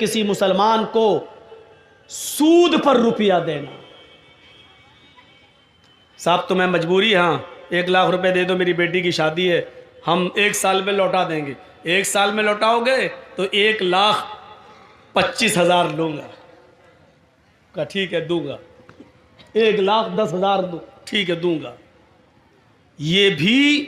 किसी मुसलमान को सूद पर रुपया देना। साहब तुम्हें मजबूरी, हाँ 1 लाख रुपए दे दो, मेरी बेटी की शादी है, हम 1 साल में लौटा देंगे। 1 साल में लौटाओगे तो 1,25,000 लूँगा। का ठीक है दूंगा। 1,10,000 दो, ठीक है दूंगा। ये भी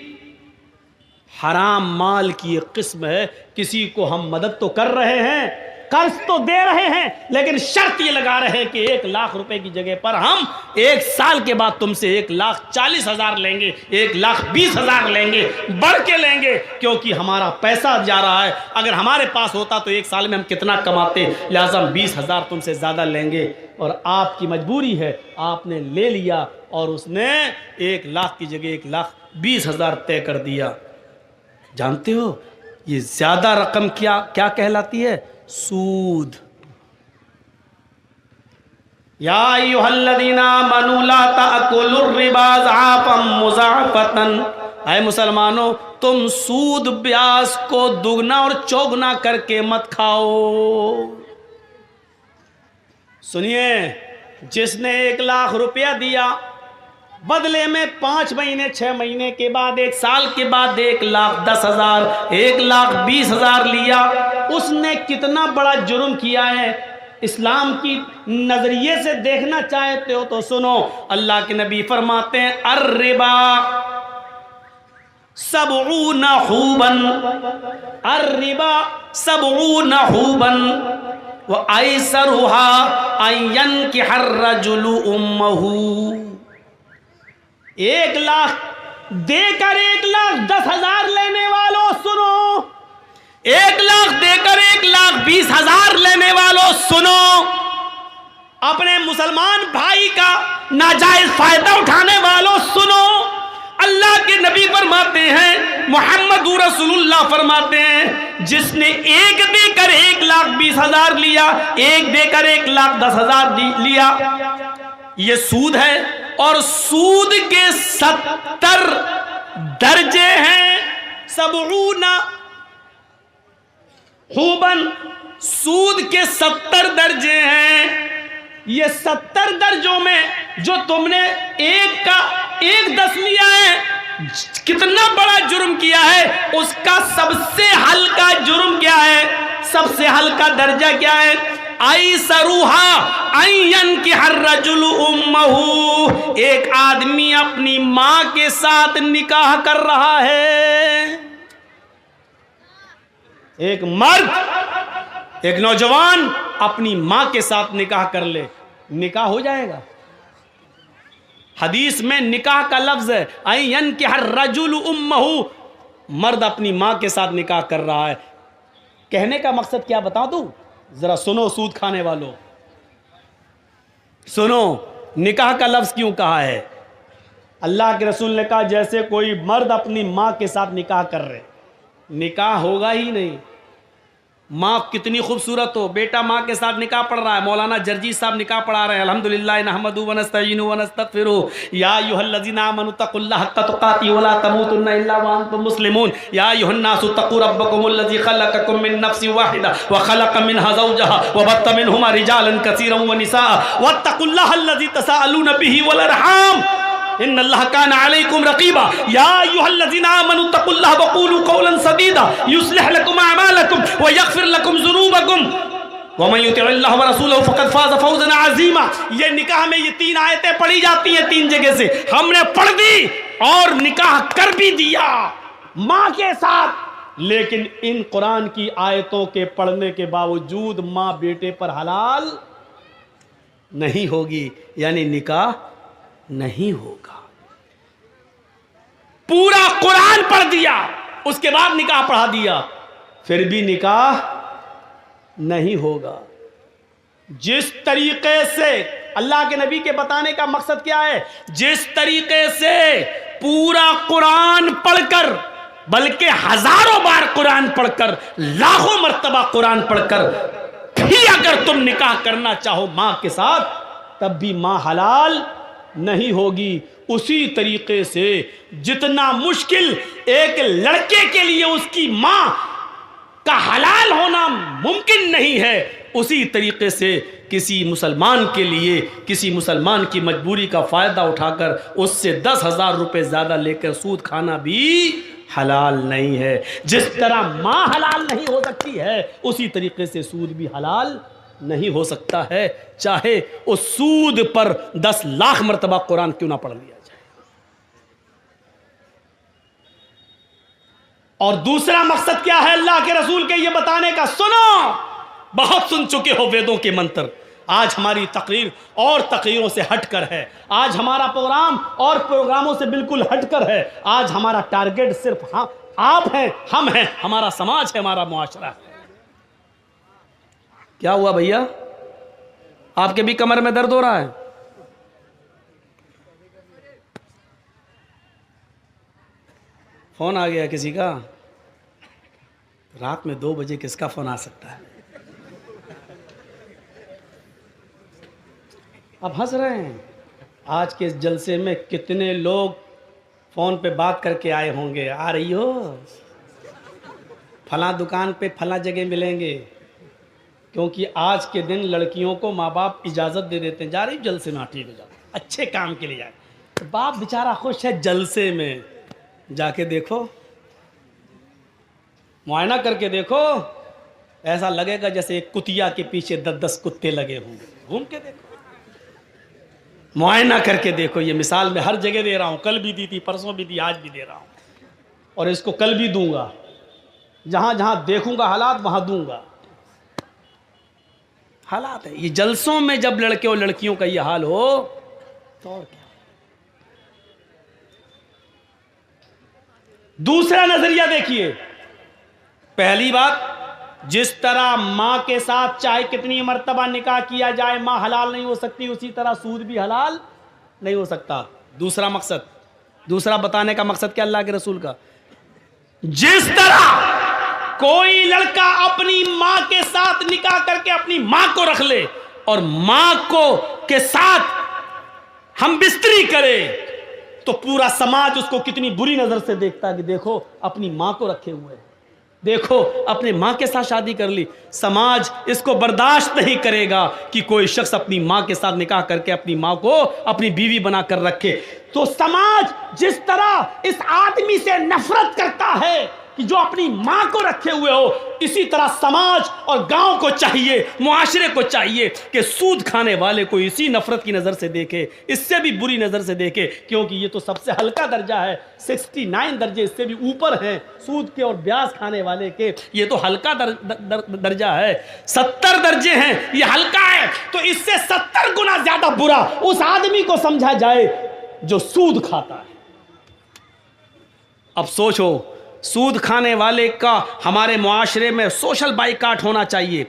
हराम माल की एक किस्म है। किसी को हम मदद तो कर रहे हैं, कर्ज तो दे रहे हैं, लेकिन शर्त ये लगा रहे हैं कि 1 लाख रुपए की जगह पर हम 1 साल के बाद तुमसे 1,40,000 लेंगे, 1,20,000 लेंगे, बढ़ के लेंगे, क्योंकि हमारा पैसा जा रहा है। अगर हमारे पास होता तो 1 साल में हम कितना कमाते, लिहाजा हम 20,000 तुमसे ज़्यादा लेंगे। और आपकी मजबूरी है, आपने ले लिया और उसने 1 लाख की जगह 1,20,000 तय कर दिया। जानते हो ये ज़्यादा रकम क्या क्या कहलाती है? सूद। या अय्युहल्लज़ीना आमनू ला ताकुलुर रिबा ज़आफ़न मुज़ाफ़तन, ऐ मुसलमानों तुम सूद ब्याज को दुगना और चौगुना करके मत खाओ। सुनिए, जिसने 1 लाख रुपया दिया, बदले में 5 महीने 6 महीने के बाद 1 साल के बाद 1,10,000 1,20,000 लिया, उसने कितना बड़ा जुर्म किया है। इस्लाम की नजरिए से देखना चाहते हो तो सुनो, अल्लाह के नबी फरमाते हैं अर्रिबा सबऊन हुबन, अर्रिबा सबऊन हुबन व ऐसरुहा अयन कि हर रजुलु उम्महू। 1 लाख देकर 1,10,000 लेने वालों सुनो, 1 लाख देकर 1,20,000 लेने वालों सुनो, अपने मुसलमान भाई का नाजायज फायदा उठाने वालों सुनो। अल्लाह के नबी फरमाते हैं, मोहम्मद रसूलुल्लाह फरमाते हैं, जिसने 1 देकर 1,20,000 लिया, 1 देकर 1,10,000 लिया, ये सूद है। और सूद के 70 दर्जे हैं। सबऊना हुबन, सूद के 70 दर्जे हैं। ये 70 दर्जों में जो तुमने 1 लिया है, कितना बड़ा जुर्म किया है, उसका सबसे हल्का जुर्म क्या है, सबसे हल्का दर्जा क्या है? ऐसरुहा अय्यन कि हर रजुल उम्महू, एक आदमी अपनी मां के साथ निकाह कर रहा है। एक मर्द, एक नौजवान अपनी मां के साथ निकाह कर ले, निकाह हो जाएगा। हदीस में निकाह का लफ्ज है अय्यन कि हर रजुल उम्महू, मर्द अपनी मां के साथ निकाह कर रहा है। कहने का मकसद क्या बताऊं तू, जरा सुनो सूद खाने वालों, सुनो निकाह का लफ्ज क्यों कहा है। अल्लाह के रसूल ने कहा जैसे कोई मर्द अपनी मां के साथ निकाह कर रहे, निकाह होगा ही नहीं। माँ कितनी खूबसूरत हो, बेटा माँ के साथ निकाह पढ़ रहा है, मौलाना जर्जी साहब निकाह पढ़ा रहे हैं, अल्हम्दुलिल्लाह नहमदुहु व नस्तईनुहु व नस्तगफिरुहु, या अय्युहल्लज़ीना आमनू तक़ुल्लाह हक़्क़ तुक़ातिही व ला तमूतुन्ना इल्ला व अंतुम मुस्लिमून, या अय्युहन्नासु तक़ू रब्बकुमुल्लज़ी ख़लक़कुम मिन नफ़्सिन वाहिदा व ख़लक़ मिन्हा ज़ौजहा व बत्त मिनहुमा रिजालन कसीरन व निसाअ वत्तक़ुल्लाहल्लज़ी तसाअलूना बिही वल अरहाम इन्नल्लाह काना अलैकुम रक़ीबा, या अय्युहल्लज़ीना आमनू तक़ुल्लाह व क़ूलू क़ौलन सदीदा युस्लिह लकुम अअमालकुम व यग़फ़िर लकुम ज़ुनूबकुम व मन युतिइल्लाह व रसूलहु फ़क़द फ़ाज़ फ़ौज़न अज़ीमा। ये निकाह में ये 3 आयतें पढ़ी जाती हैं 3 जगह से, हमने पढ़ दी और निकाह कर भी दिया माँ के साथ। लेकिन इन कुरान की आयतों के पढ़ने के बावजूद माँ बेटे पर हलाल नहीं होगी, यानी निकाह नहीं होगा। पूरा कुरान पढ़ दिया, उसके बाद निकाह पढ़ा दिया, फिर भी निकाह नहीं होगा। जिस तरीके से अल्लाह के नबी के बताने का मकसद क्या है, जिस तरीके से पूरा कुरान पढ़कर, बल्कि हजारों बार कुरान पढ़कर, लाखों मर्तबा कुरान पढ़कर भी अगर तुम निकाह करना चाहो मां के साथ, तब भी मां हलाल नहीं होगी। उसी तरीके से जितना मुश्किल एक लड़के के लिए उसकी मां का हलाल होना मुमकिन नहीं है, उसी तरीके से किसी मुसलमान के लिए किसी मुसलमान की मजबूरी का फ़ायदा उठाकर उससे 10,000 रुपये ज़्यादा लेकर सूद खाना भी हलाल नहीं है। जिस तरह माँ हलाल नहीं हो सकती है उसी तरीके से सूद भी हलाल नहीं हो सकता है, चाहे उस सूद पर 10 लाख मरतबा कुरान क्यों ना पढ़ लिया जाए। और दूसरा मकसद क्या है अल्लाह के रसूल के ये बताने का, सुनो, बहुत सुन चुके हो वेदों के मंत्र। आज हमारी तकरीर और तकरीरों से हटकर है, आज हमारा प्रोग्राम और प्रोग्रामों से बिल्कुल हटकर है। आज हमारा टारगेट सिर्फ आप हैं, हम हैं, हमारा समाज है, हमारा मुआशरा है। क्या हुआ भैया, आपके भी कमर में दर्द हो रहा है? फोन आ गया किसी का? रात में 2 बजे किसका फोन आ सकता है? अब हंस रहे हैं। आज के इस जलसे में कितने लोग फोन पे बात करके आए होंगे, आ रही हो, फलां दुकान पे फलां जगह मिलेंगे। क्योंकि आज के दिन लड़कियों को माँ बाप इजाज़त दे देते हैं, जा रही जलसे में, ठीक हो जाओ, अच्छे काम के लिए जाए। तो बाप बेचारा खुश है जलसे में, जाके देखो, मुआयना करके देखो, ऐसा लगेगा जैसे एक कुतिया के पीछे 10-10 कुत्ते लगे होंगे। घूम के देखो, मुआयना करके देखो। ये मिसाल मैं हर जगह दे रहा हूँ, कल भी दी थी, परसों भी दी, आज भी दे रहा हूँ, और इसको कल भी दूंगा। जहाँ जहाँ देखूंगा हालात वहाँ दूंगा। हालात है ये जलसों में, जब लड़के और लड़कियों का ये हाल हो तो और क्या। दूसरा नजरिया देखिए। पहली बात, जिस तरह मां के साथ चाहे कितनी मर्तबा निकाह किया जाए मां हलाल नहीं हो सकती, उसी तरह सूद भी हलाल नहीं हो सकता। दूसरा मकसद, दूसरा बताने का मकसद क्या अल्लाह के रसूल का, जिस तरह कोई लड़का अपनी मां के साथ निकाह करके अपनी मां को रख ले और मां को के साथ हम बिस्तरी करें तो पूरा समाज उसको कितनी बुरी नजर से देखता है कि देखो अपनी मां को रखे हुए हैं, देखो अपने मां के साथ शादी कर ली। समाज इसको बर्दाश्त नहीं करेगा कि कोई शख्स अपनी मां के साथ निकाह करके अपनी मां को अपनी बीवी बनाकर रखे। तो समाज जिस तरह इस आदमी से नफरत करता है कि जो अपनी मां को रखे हुए हो, इसी तरह समाज और गांव को चाहिए, मुआशरे को चाहिए कि सूद खाने वाले को इसी नफरत की नज़र से देखे, इससे भी बुरी नज़र से देखे। क्योंकि ये तो सबसे हल्का दर्जा है, 69 दर्जे इससे भी ऊपर हैं सूद के और ब्याज खाने वाले के। ये तो हल्का दर्जा है, 70 दर्जे हैं, ये हल्का है। तो इससे 70 गुना ज्यादा बुरा उस आदमी को समझा जाए जो सूद खाता है। अब सोचो, सूद खाने वाले का हमारे मुआशरे में सोशल बाइकाट होना चाहिए।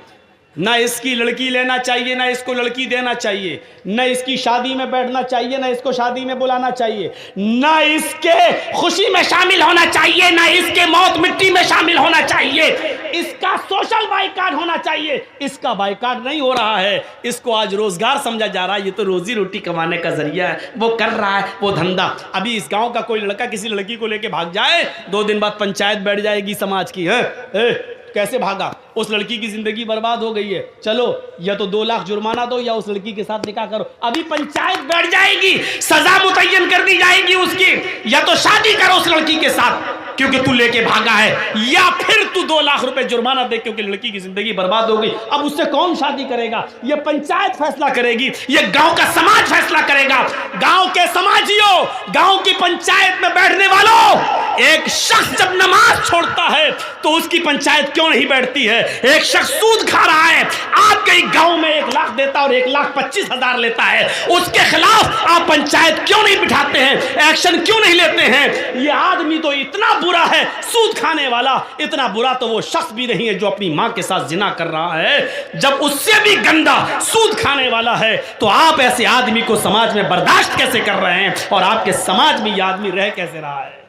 ना इसकी लड़की लेना चाहिए, ना इसको लड़की देना चाहिए, न इसकी शादी में बैठना चाहिए, ना इसको शादी में बुलाना चाहिए, ना इसके खुशी में शामिल होना चाहिए, ना इसके मौत मिट्टी में शामिल होना चाहिए। इसका सोशल बाइकाट होना चाहिए। इसका बाइकाट नहीं हो रहा है, इसको आज रोजगार समझा जा रहा है, ये तो रोजी रोटी कमाने का जरिया है, वो कर रहा है वो धंधा। अभी इस गांव का कोई लड़का किसी लड़की को लेके भाग जाए, 2 दिन बाद पंचायत बैठ जाएगी समाज की, है कैसे भागा, उस लड़की की जिंदगी बर्बाद हो गई है, चलो या तो 2 लाख जुर्माना दो या उस लड़की के साथ निकाह करो। अभी पंचायत बैठ जाएगी, सजा मुतय्यन कर दी जाएगी उसकी, या तो शादी करो उस लड़की के साथ क्योंकि तू लेके भागा है, या फिर तू 2 लाख रुपए जुर्माना दे क्योंकि लड़की की जिंदगी बर्बाद हो गई। अब उससे कौन शादी करेगा? ये पंचायत फैसला करेगी, ये गांव का समाज फैसला करेगा। गांव के समाजियों, गांव की पंचायत में बैठने वालों, एक शख्स जब नमाज छोड़ता है तो उसकी पंचायत क्यों नहीं बैठती है? एक शख्स सूद खा रहा है, आपके गांव में 1 लाख देता और 1,25,000 लेता है, उसके खिलाफ आप पंचायत क्यों नहीं बिठाते हैं? एक्शन क्यों नहीं लेते हैं? ये आदमी तो इतना बुरा है, सूद खाने वाला, इतना बुरा तो वो शख्स भी नहीं है जो अपनी मां के साथ जिना कर रहा है। जब उससे भी गंदा सूद खाने वाला है तो आप ऐसे आदमी को समाज में बर्दाश्त कैसे कर रहे हैं और आपके समाज में यह आदमी रह कैसे रहा है?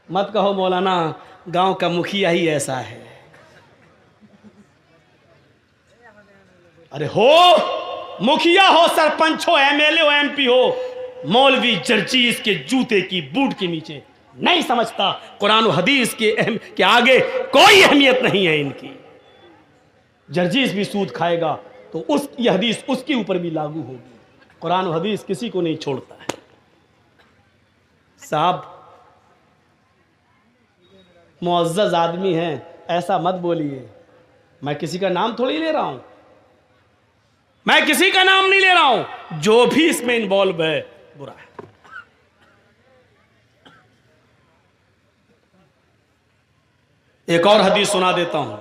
मत कहो मौलाना गांव का मुखिया ही ऐसा है। अरे हो मुखिया हो, सरपंच हो, एमएलए हो, एमपी हो, मौलवी जर्जी इसके जूते की बूट के नीचे नहीं समझता। कुरान और हदीस के आगे कोई अहमियत नहीं है इनकी। जर्जीस भी सूद खाएगा तो उस ये हदीस उसके ऊपर भी लागू होगी। कुरान और हदीस किसी को नहीं छोड़ता है। साहब मुअज़्ज़ज़ आदमी हैं, ऐसा मत बोलिए। मैं किसी का नाम थोड़ी ले रहा हूं, मैं किसी का नाम नहीं ले रहा हूं, जो भी इसमें इन्वॉल्व है बुरा है। एक और हदीस सुना देता हूं,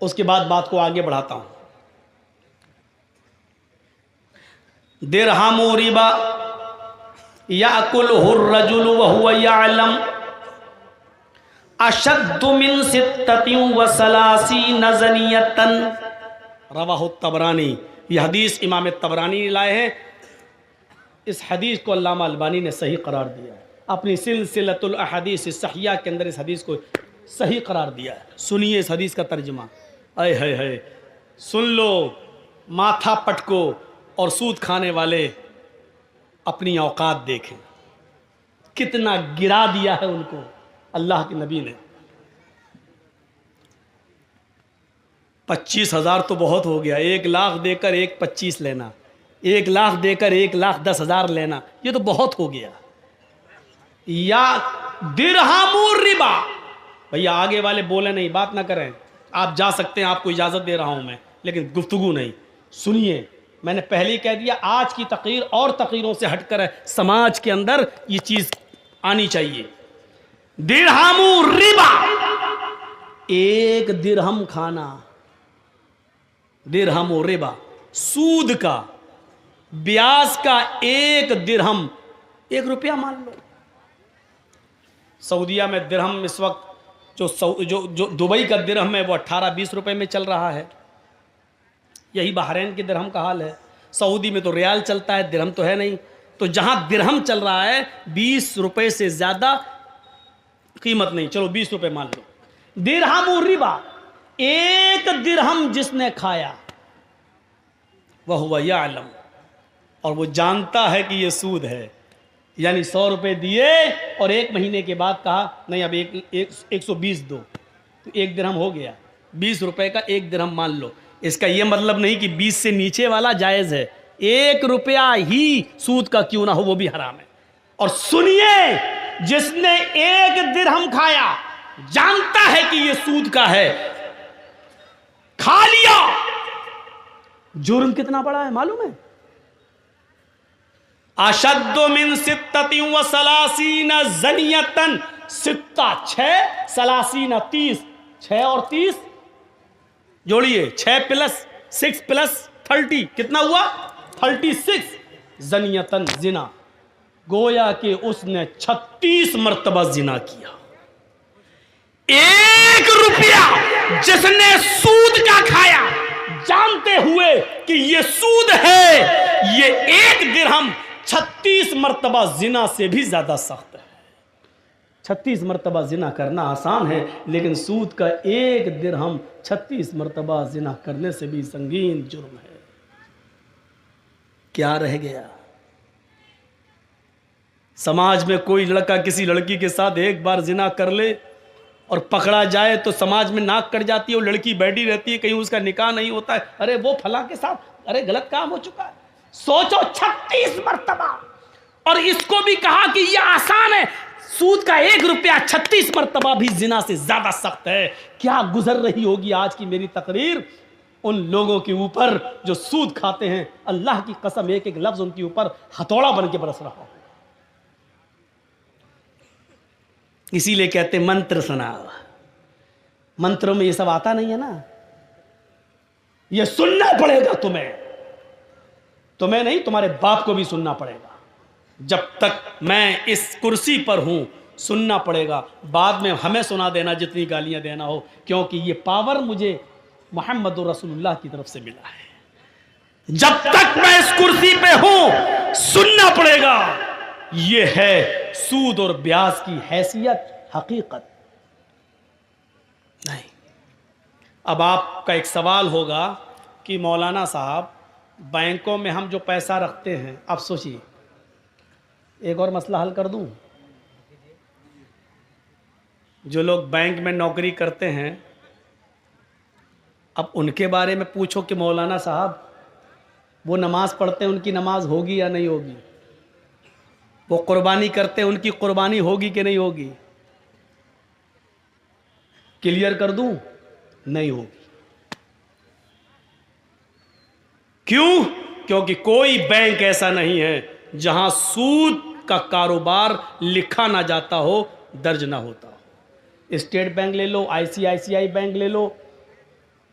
उसके बाद बात को आगे बढ़ाता हूं। दिरहमु रिबा याकुलहु अर्रजुलु व हुवा यअलम अशद्दु मिन सित्ततिन व सलासीन ज़नियतन, रवाहु तबरानी। यह हदीस इमाम तबरानी ने लाए हैं। इस हदीस को अल्लामा अलबानी ने सही करार दिया है, अपनी सिलसिलतुल अहादीस सहिया के अंदर इस हदीस को सही करार दिया है। सुनिए इस हदीस का तर्जुमा। अय है सुन लो, माथा पटको और सूद खाने वाले अपनी औकात देखें, कितना गिरा दिया है उनको अल्लाह के नबी ने। 25,000 तो बहुत हो गया, 1 लाख देकर 1,25,000 लेना, 1 लाख देकर 1,10,000 लेना, ये तो बहुत हो गया। या दिरहमु रिबा, भैया आगे वाले बोले नहीं, बात ना करें, आप जा सकते हैं, आपको इजाजत दे रहा हूं मैं, लेकिन गुफ्तगू नहीं। सुनिए, मैंने पहले ही कह दिया, आज की तकरीर और तकरीरों से हटकर है, समाज के अंदर ये चीज आनी चाहिए। दिरहमु रिबा, 1 दिरहम खाना, दिरहमु रिबा, सूद का, ब्याज का 1 दिरहम, 1 रुपया मान लो। सऊदिया में दिरहम इस वक्त जो दुबई का दिरहम है वो 18-20 रुपए में चल रहा है। यही बहरैन के दिरहम का हाल है। सऊदी में तो रियाल चलता है, दिरहम तो है नहीं। तो जहां दिरहम चल रहा है 20 रुपए से ज्यादा कीमत नहीं, चलो 20 रुपए मान लो। दिरहमु रिबा, 1 दिरहम जिसने खाया वह हुआ यअलम, और वो जानता है कि ये सूद है, यानी 100 रुपए दिए और 1 महीने के बाद कहा नहीं अब 120 दो, तो 1 दिरहम हो गया, 20 रुपए का 1 दिरहम मान लो। इसका यह मतलब नहीं कि 20 से नीचे वाला जायज है, 1 रुपया ही सूद का क्यों ना हो वो भी हराम है। और सुनिए, जिसने 1 दिरहम खाया जानता है कि यह सूद का है, खा लिया, जुर्म कितना बड़ा है मालूम है? अशद्दु मिन सित्ततिन व सलासीन ज़नियतन, सित्ता 6, सलासीन 30, 6 और 30 जोड़िए, 6 + 6 + 30 कितना हुआ? 36 ज़नियतन, जिना, गोया कि उसने 36 मर्तबा जिना किया। 1 रुपया जिसने सूद का खाया जानते हुए कि यह सूद है, ये 1 दिरहम 36 मर्तबा जिना से भी ज्यादा सख्त है। 36 मर्तबा जिना करना आसान है, लेकिन सूद का 1 दिरहम 36 मर्तबा जिना करने से भी संगीन जुर्म है। क्या रह गया? समाज में कोई लड़का किसी लड़की के साथ एक बार जिना कर ले और पकड़ा जाए तो समाज में नाक कट जाती है, वो लड़की बैठी रहती है, कहीं उसका निकाह नहीं होता है, अरे वो फला के साथ, अरे गलत काम हो चुका है। सोचो 36 मर्तबा, और इसको भी कहा कि यह आसान है। सूद का 1 रुपया 36 मर्तबा भी जिना से ज्यादा सख्त है। क्या गुजर रही होगी आज की मेरी तकरीर उन लोगों के ऊपर जो सूद खाते हैं। अल्लाह की कसम, एक एक लफ्ज उनके ऊपर हथौड़ा बन के बरस रहा हो। इसीलिए कहते मंत्र सुनाओ, मंत्रों में ये सब आता नहीं है ना, ये सुनना पड़ेगा तुम्हें नहीं, तुम्हारे बाप को भी सुनना पड़ेगा। जब तक मैं इस कुर्सी पर हूं सुनना पड़ेगा, बाद में हमें सुना देना जितनी गालियां देना हो, क्योंकि ये पावर मुझे मोहम्मद रसूलुल्लाह की तरफ से मिला है। जब तक मैं इस कुर्सी पे हूं सुनना पड़ेगा। ये है सूद और ब्याज की हैसियत, हकीकत नहीं। अब आपका एक सवाल होगा कि मौलाना साहब, बैंकों में हम जो पैसा रखते हैं, आप सोचिए, एक और मसला हल कर दूं। जो लोग बैंक में नौकरी करते हैं अब उनके बारे में पूछो कि मौलाना साहब वो नमाज पढ़ते हैं, उनकी नमाज होगी या नहीं होगी? वो कुर्बानी करते हैं, उनकी कुर्बानी होगी कि नहीं होगी? क्लियर कर दूं, नहीं होगी। क्यों? क्योंकि कोई बैंक ऐसा नहीं है जहां सूद का कारोबार लिखा ना जाता हो, दर्ज ना होता हो। स्टेट बैंक ले लो, आईसीआईसीआई बैंक ले लो,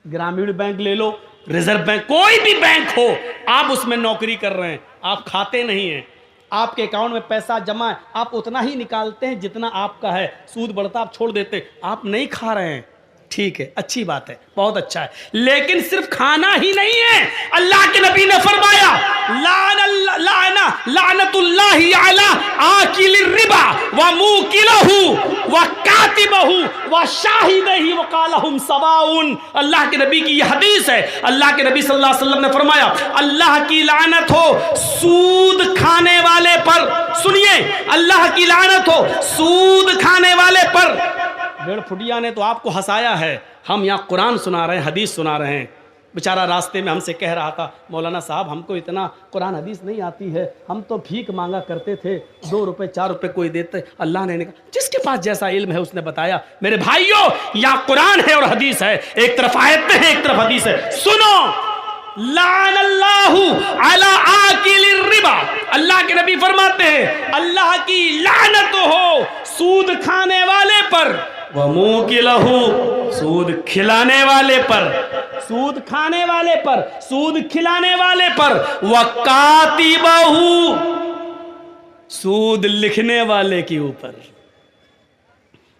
ग्रामीण बैंक ले लो, रिजर्व बैंक, कोई भी बैंक हो, आप उसमें नौकरी कर रहे हैं, आप खाते नहीं हैं, आपके अकाउंट में पैसा जमा है, आप उतना ही निकालते हैं जितना आपका है, सूद बढ़ता आप छोड़ देते, आप नहीं खा रहे हैं, ठीक है, अच्छी बात है, बहुत अच्छा है। लेकिन सिर्फ खाना ही नहीं है, अल्लाह के नबी ने फरमाया लानतुल्लाहि अला आकिलिर रिबा व मुकिलहु व कातिबहु व शाहिदही व क़ालहुम सवाउन। अल्लाह के नबी की यह हदीस है। अल्लाह के नबी सल्लल्लाहु अलैहि वसल्लम ने फरमाया अल्लाह की लानत हो सूद खाने वाले पर। सुनिए, अल्लाह की लानत हो सूद खाने वाले पर। डेढ़ फुटिया ने तो आपको हंसाया है, हम यहाँ कुरान सुना रहे हैं, हदीस सुना रहे हैं। बेचारा रास्ते में हमसे कह रहा था मौलाना साहब हमको इतना कुरान हदीस नहीं आती है, हम तो भीख मांगा करते थे, 2 रुपए 4 रुपए कोई देते। अल्लाह ने कहा जिसके पास जैसा इल्म है उसने बताया। मेरे भाइयों, यहाँ कुरान है और हदीस है, एक तरफ आयतें हैं, एक तरफ हदीस है। सुनो, लानल्लाहु अला आकिलिर रिबा, अल्लाह के नबी फरमाते हैं अल्लाह की लानत हो सूद खाने वाले पर, व मुकिलहु, सूद खिलाने वाले पर, सूद खाने वाले पर, सूद खिलाने वाले पर, व कातिबहु, सूद लिखने वाले के ऊपर।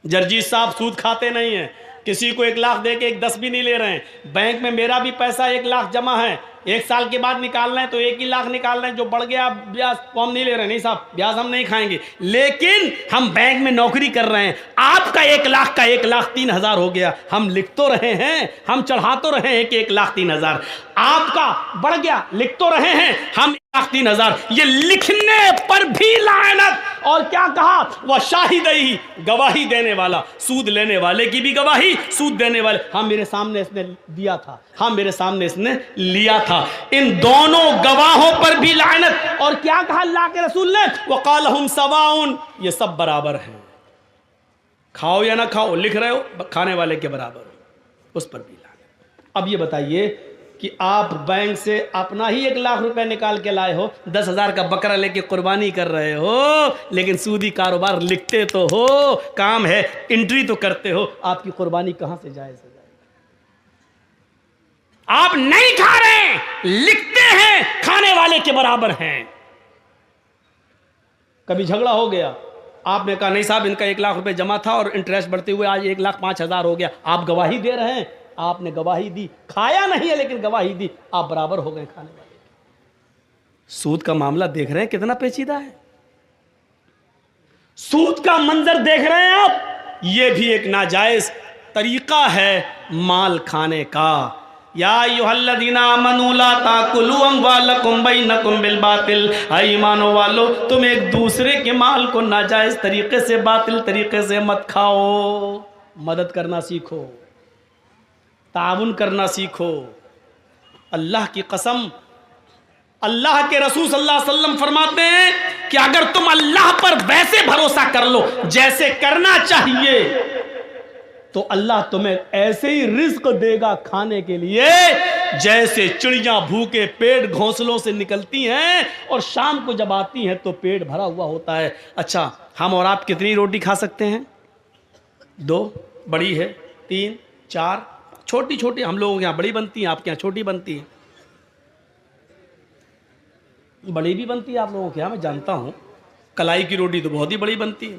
जर्जी साहब सूद खाते नहीं हैं, किसी को 1 लाख दे के 10 भी नहीं ले रहे हैं। बैंक में मेरा भी पैसा 1 लाख जमा है, 1 साल के बाद निकालना है तो 1 ही लाख निकाल रहे हैं, जो बढ़ गया ब्याज तो हम नहीं ले रहे। नहीं साहब, ब्याज हम नहीं खाएंगे, लेकिन हम बैंक में नौकरी कर रहे हैं। आपका 1 लाख का 1,03,000 हो गया, हम लिख तो रहे हैं, हम चढ़ा तो रहे हैं कि 1,03,000, आपका बढ़ गया, लिख तो रहे हैं हम 1,03,000। ये लिखने पर भी लानत। और क्या कहा? वह शाहिदही, गवाही देने वाला, सूद लेने वाले की भी गवाही, सूद देने वाले, हाँ मेरे सामने इसने दिया था, हाँ मेरे सामने इसने लिया था, इन दोनों गवाहों पर भी लानत। और क्या कहा अल्लाह के रसूल ने? वक़ालहुम सवाउन, ये सब बराबर हैं, खाओ या ना खाओ, लिख रहे हो खाने वाले के बराबर हो, उस पर भी लानत। अब ये बताइए कि आप बैंक से अपना ही 1 लाख रुपए निकाल के लाए हो, 10,000 का बकरा लेके कुर्बानी कर रहे हो, लेकिन सूदी कारोबार लिखते तो हो, काम है, एंट्री तो करते हो, आपकी कुर्बानी कहां से जायज हो जाएगी? आप नहीं खा रहे, लिखते हैं, खाने वाले के बराबर हैं। कभी झगड़ा हो गया, आपने कहा नहीं साहब इनका 1 लाख रुपए जमा था और इंटरेस्ट बढ़ते हुए आज 1,05,000 हो गया, आप गवाही दे रहे हैं, आपने गवाही दी, खाया नहीं है लेकिन गवाही दी, आप बराबर हो गए खाने वाले। सूद का मामला देख रहे हैं कितना पेचीदा है, सूद का मंजर देख रहे हैं आप, यह भी एक नाजायज तरीका है माल खाने का। या अय्युहल्लज़ीना आमनू ला ताकुलू अम्वालकुम बैनकुम बिल बातिल, ऐ ईमानो वालो तुम एक दूसरे के माल को नाजायज तरीके से, बातिल तरीके से मत खाओ। मदद करना सीखो, ताउन करना सीखो। अल्लाह की कसम, अल्लाह के रसूल सल्लल्लाहु अलैहि वसल्लम फरमाते हैं कि अगर तुम अल्लाह पर वैसे भरोसा कर लो जैसे करना चाहिए, तो अल्लाह तुम्हें ऐसे ही रिज्क देगा खाने के लिए जैसे चिड़ियां भूखे पेट घोंसलों से निकलती हैं और शाम को जब आती हैं तो पेट भरा हुआ होता है। अच्छा, हम और आप कितनी रोटी खा सकते हैं? 2 बड़ी है, 3 4 छोटी छोटी, हम लोगों के यहाँ बड़ी बनती है, आपके यहाँ छोटी बनती है, बड़ी भी बनती है आप लोगों के यहाँ, मैं जानता हूँ। कलाई की रोटी तो बहुत ही बड़ी बनती है।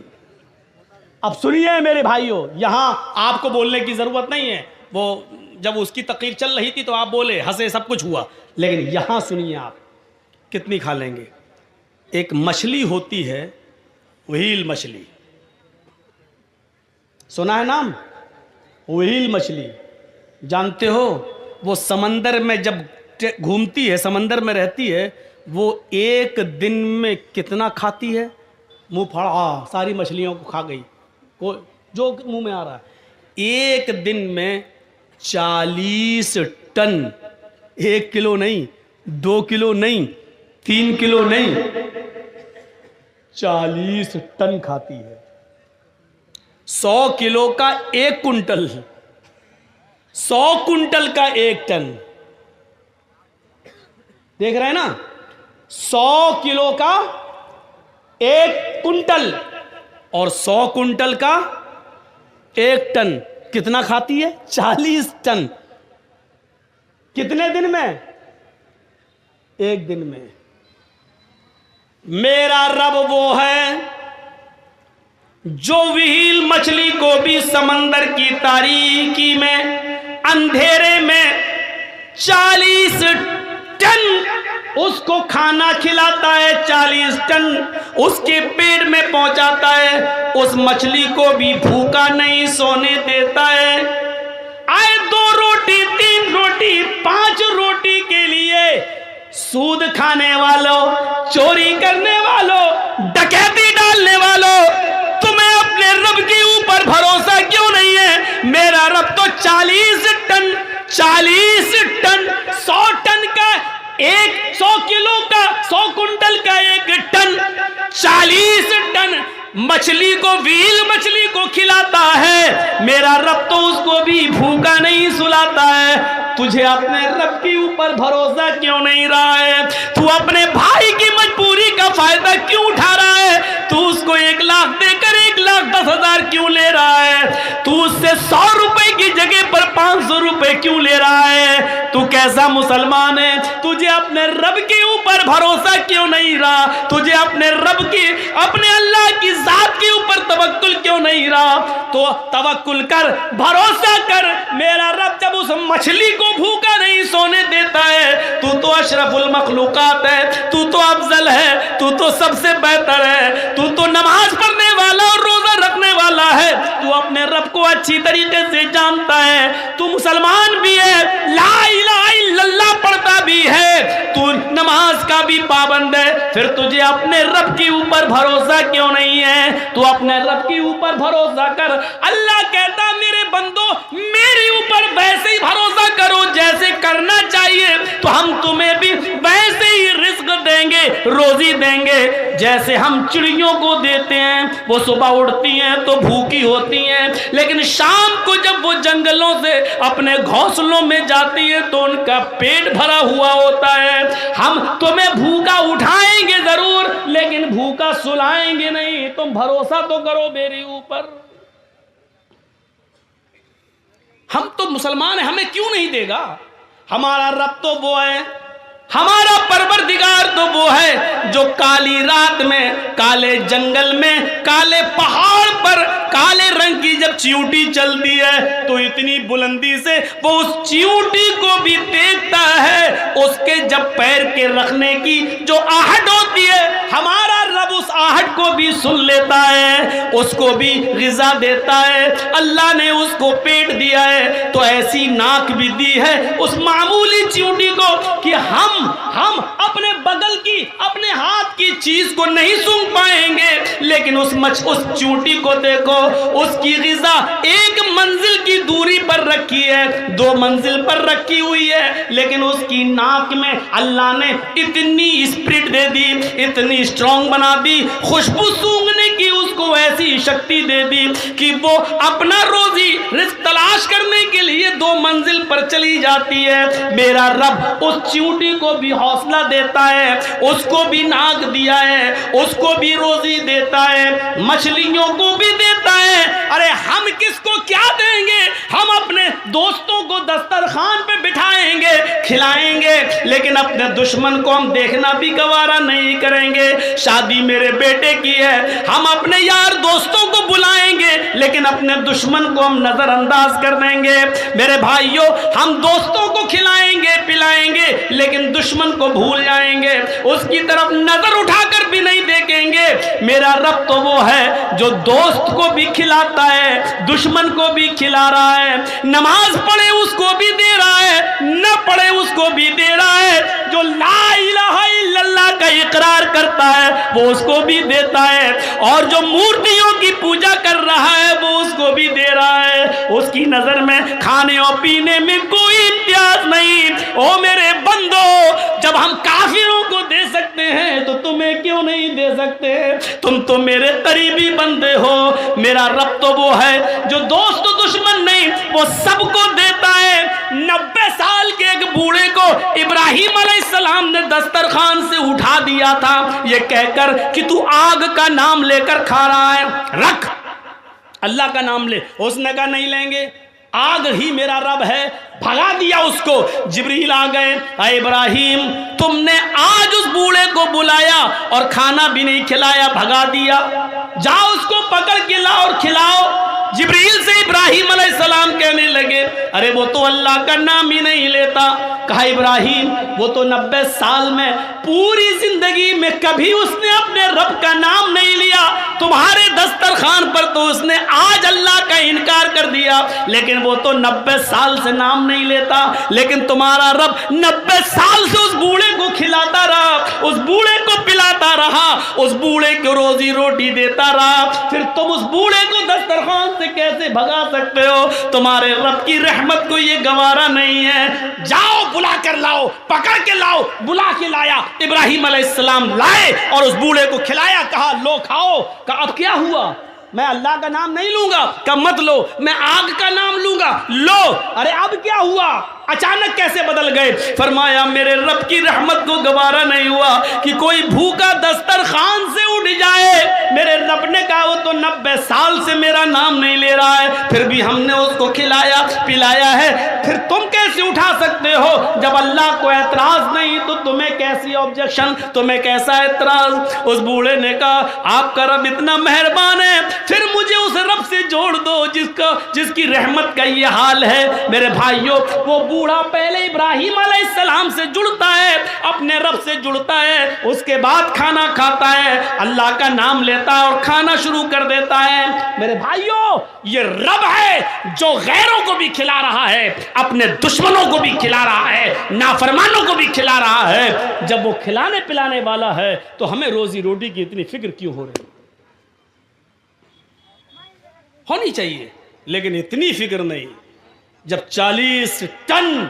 अब सुनिए मेरे भाइयों, यहाँ आपको बोलने की ज़रूरत नहीं है, वो जब उसकी तकरीर चल रही थी तो आप बोले, हंसे, सब कुछ हुआ, लेकिन यहाँ सुनिए आप कितनी खा लेंगे। एक मछली होती है, व्हील मछली, सुना है नाम? व्हील मछली, जानते हो वो समंदर में जब घूमती है, समंदर में रहती है, वो एक दिन में कितना खाती है? मुंह फाड़ा सारी मछलियों को खा गई, को जो मुंह में आ रहा है। एक दिन में 40 टन, 1 किलो नहीं, 2 किलो नहीं, 3 किलो नहीं, 40 टन खाती है। 100 किलो का 1 कुंटल, 100 कुंटल का 1 टन। देख रहे हैं ना, 100 किलो का 1 कुंटल और 100 कुंटल का 1 टन कितना खाती है? 40 टन। कितने दिन में? 1 दिन में। मेरा रब वो है जो व्हील मछली को भी समंदर की तारीकी में, अंधेरे में 40 टन उसको खाना खिलाता है, 40 टन उसके पेट में पहुंचाता है। उस मछली को भी भूखा नहीं सोने देता है। आए 2 रोटी, 3 रोटी, 5 रोटी के लिए सूद खाने वालों, चोरी करने वालों, डकैती डालने वालों, तुम्हें अपने रब के ऊपर भरोसा क्यों नहीं है? मेरा रब तो 40 टन, 40 टन, 100 टन का 100 किलो का, 100 कुंटल का 1 टन, 40 टन मछली को, व्हील मछली को खिलाता है। मेरा रब तो उसको भी भूखा नहीं सुलाता है। तुझे अपने रब के ऊपर भरोसा क्यों नहीं रहा है? तू अपने भाई की मजबूरी का फायदा क्यों उठा रहा है? तू उसको 1 लाख देकर 1,10,000 क्यों ले रहा है? तू उससे 100 रुपए की जगह पर 500 रुपए क्यों ले रहा है? तू कैसा मुसलमान है? तुझे अपने रब के ऊपर भरोसा क्यों नहीं रहा? तुझे अपने रब की, अपने अल्लाह की जात के ऊपर तवक्कुल क्यों नहीं रहा? तो तवक्कुल कर, भरोसा कर। मेरा रब जब उस मछली को भूखा नहीं सोने देता है, तू तो अशरफुल मखलूकात है, तू तो अफजल है, तू तो सबसे बेहतर है, तू तो नमाज पढ़ने वाला और रोजा रखने वाला है, तू अपने रब को अच्छी तरीके से जानता है, तू मुसलमान भी है, ला इलाहा इल्लल्लाह पढ़ता भी है, तू नमाज का भी पाबंद है, फिर तुझे अपने रब के ऊपर भरोसा क्यों नहीं है? तू अपने रब के ऊपर भरोसा कर। अल्लाह कहता मेरे बंदो मेरे ऊपर वैसे ही भरोसा करो जैसे करना चाहिए, तो हम तुम्हें भी वैसे ही रिस्क देंगे, रोजी देंगे, जैसे हम चिड़ियों को देते हैं। वो सुबह उड़ती हैं तो भूखी होती हैं, लेकिन शाम को जब वो जंगलों से अपने घोंसलों में जाती है तो उनका पेट भरा हुआ होता है। हम तुम्हें भूखा उठाएंगे जरूर, लेकिन भूखा सुलाएंगे नहीं। तुम भरोसा तो करो मेरे ऊपर। हम तो मुसलमान हैं, हमें क्यों नहीं देगा? हमारा रब तो वो है, हमारा परवरदिगार तो वो है जो काली रात में, काले जंगल में, काले पहाड़ पर काले रंग की जब चींटी चलती है तो इतनी बुलंदी से वो उस चींटी को भी देखता है। उसके जब पैर के रखने की जो आहट होती है, हमारा रब उस आहट को भी सुन लेता है, उसको भी ग़िज़ा देता है। अल्लाह ने उसको पेट दिया है तो ऐसी नाक भी दी है उस मामूली चींटी को कि हम अपने बगल की, अपने हाथ की चीज को नहीं सूंघ पाएंगे, लेकिन उस चींटी को देखो, उसकी ग़िज़ा 1 मंजिल की दूरी पर रखी है, 2 मंजिल पर रखी हुई है, लेकिन उसकी नाक में अल्लाह ने इतनी स्पिरिट दे दी, इतनी स्ट्रॉन्ग बना दी, खुशबू सूंघने की उसको ऐसी शक्ति दे दी कि वो अपना रोजी रिस्क तलाश करने के लिए 2 मंजिल पर चली जाती है। मेरा रब उस चींटी को भी हौसला देता है, उसको भी नाक दिया है, उसको भी रोजी देता है, मछलियों को भी देता है। अरे हम किसको क्या देंगे? हम अपने दोस्तों को दस्तरखान पे बिठाएंगे, खिलाएंगे, लेकिन अपने दुश्मन को हम देखना भी गवारा नहीं करेंगे। शादी मेरे बेटे की है, हम अपने यार दोस्तों को बुलाएंगे, लेकिन अपने दुश्मन को हम नजरअंदाज कर देंगे। मेरे भाइयों, हम दोस्तों को खिलाएंगे, पिलाएंगे, लेकिन दुश्मन को भूल जाएंगे, उसकी तरफ नजर उठाकर भी नहीं देखेंगे। मेरा रब तो वो है जो दोस्त को भी खिलाता है, दुश्मन को भी खिला रहा है, नमाज पढ़े उसको भी दे रहा है, न पढ़े उसको भी दे रहा है। जो ला इलाहा इल्लल्लाह का इकरार करता सकता है वो उसको भी देता है, और जो मूर्तियों की पूजा कर रहा है वो उसको भी दे रहा है। उसकी नजर में खाने और पीने में कोई इम्तियाज नहीं। ओ मेरे बंदो, जब हम काफिरों को दे सकते हैं तो तुम्हें क्यों नहीं दे सकते? तुम तो मेरे करीबी बंदे हो। मेरा रब तो वो है जो दोस्त दुश्मन नहीं, वो सबको देता है। 90 साल के एक बूढ़े को इब्राहिम अलैहिस्सलाम ने दस्तरखान से उठा दिया था ये कहकर कि तू आग का नाम लेकर खा रहा है, रख अल्लाह का नाम ले। उसने कहा नहीं लेंगे, आग ही मेरा रब है। भगा दिया उसको। जिब्रील आ गए, अरे इब्राहिम तुमने आज उस बूढ़े को बुलाया और खाना भी नहीं खिलाया, भगा दिया, जाओ उसको पकड़ के लाओ और खिलाओ। जिब्रील से इब्राहिम अलैहिस्सलाम कहने लगे, अरे वो तो अल्लाह का नाम ही नहीं लेता। कहा इब्राहिम वो तो 90 साल में पूरी जिंदगी में कभी उसने अपने रब का नाम नहीं लिया। तुम्हारे दस्तरखान पर तो उसने आज अल्लाह का इनकार कर दिया, लेकिन वो तो 90 साल से नाम नहीं लेता। लेकिन तुम्हारा रब 90 साल से उस बूढ़े को खिलाता रहा, उस बूढ़े को पिलाता रहा, उस बूढ़े को रोजी रोटी देता रहा। फिर तुम उस बूढ़े को दस्तरखान से कैसे भगा सकते हो? तुम्हारे रब की रहमत को ये गवारा नहीं है। जाओ बुला कर लाओ, पकड़ के लाओ। बुला के लाया, इब्राहिम अलैहिस्सलाम लाए और उस बूढ़े को खिलाया। कहा लो खाओ। कहा अब क्या हुआ? मैं अल्लाह का नाम नहीं लूंगा। कहा मत लो, मैं आग का नाम लूंगा। लो। अरे अब क्या हुआ? अचानक कैसे बदल गए? फरमाया मेरे रब की रहमत को गवारा नहीं हुआ कि कोई भूखा दस्तरखान से उठ जाए। मेरे रब ने कहा वो तो 90 साल से मेरा नाम नहीं ले रहा है, फिर भी हमने उसको खिलाया पिलाया है। फिर तुम कैसे उठा सकते हो? जब अल्लाह को एतराज नहीं तो तुम्हें कैसी ऑब्जेक्शन, तुम्हें कैसा एतराज? उस बूढ़े ने कहा आपका रब इतना मेहरबान है, फिर मुझे उस रब से जोड़ दो जिसकी रहमत का ये हाल है। मेरे भाइयों, वो बूढ़ा पहले इब्राहिम अलैहिस्सलाम से जुड़ता है, अपने रब से जुड़ता है, उसके बाद खाना खाता है, अल्लाह का नाम लेता है और खाना शुरू कर देता है। मेरे भाइयों, ये रब है जो गैरों को भी खिला रहा है, अपने दुश्मनों को भी खिला रहा है, नाफरमानों को भी खिला रहा है। जब वो खिलाने पिलाने वाला है तो हमें रोजी रोटी की इतनी फिक्र क्यों हो रही? होनी चाहिए, लेकिन इतनी फिक्र नहीं। जब 40 टन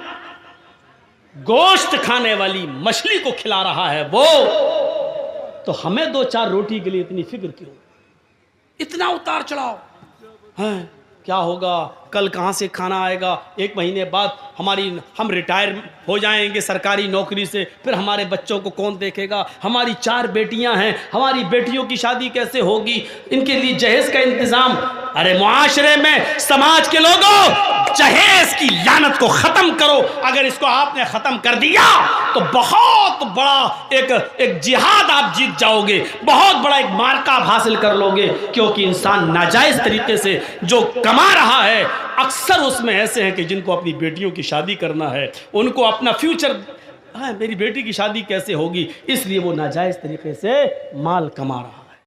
गोश्त खाने वाली मछली को खिला रहा है वो, तो हमें 2-4 रोटी के लिए इतनी फिक्र क्यों? इतना उतार चढ़ाव है? क्या होगा? कल कहाँ से खाना आएगा? 1 महीने बाद हम रिटायर हो जाएंगे सरकारी नौकरी से, फिर हमारे बच्चों को कौन देखेगा? हमारी 4 बेटियां हैं, हमारी बेटियों की शादी कैसे होगी? इनके लिए जहेज का इंतजाम। अरे मुआशरे में समाज के लोगों, जहेज की लानत को खत्म करो। अगर इसको आपने खत्म कर दिया तो बहुत बड़ा एक जिहाद आप जीत जाओगे, बहुत बड़ा एक मार्का आप हासिल कर लोगे। क्योंकि इंसान नाजायज तरीके से जो कमा रहा है, अक्सर उसमें ऐसे हैं कि जिनको अपनी बेटियों की शादी करना है, उनको अपना फ्यूचर, मेरी बेटी की शादी कैसे होगी, इसलिए वो नाजायज तरीके से माल कमा रहा है।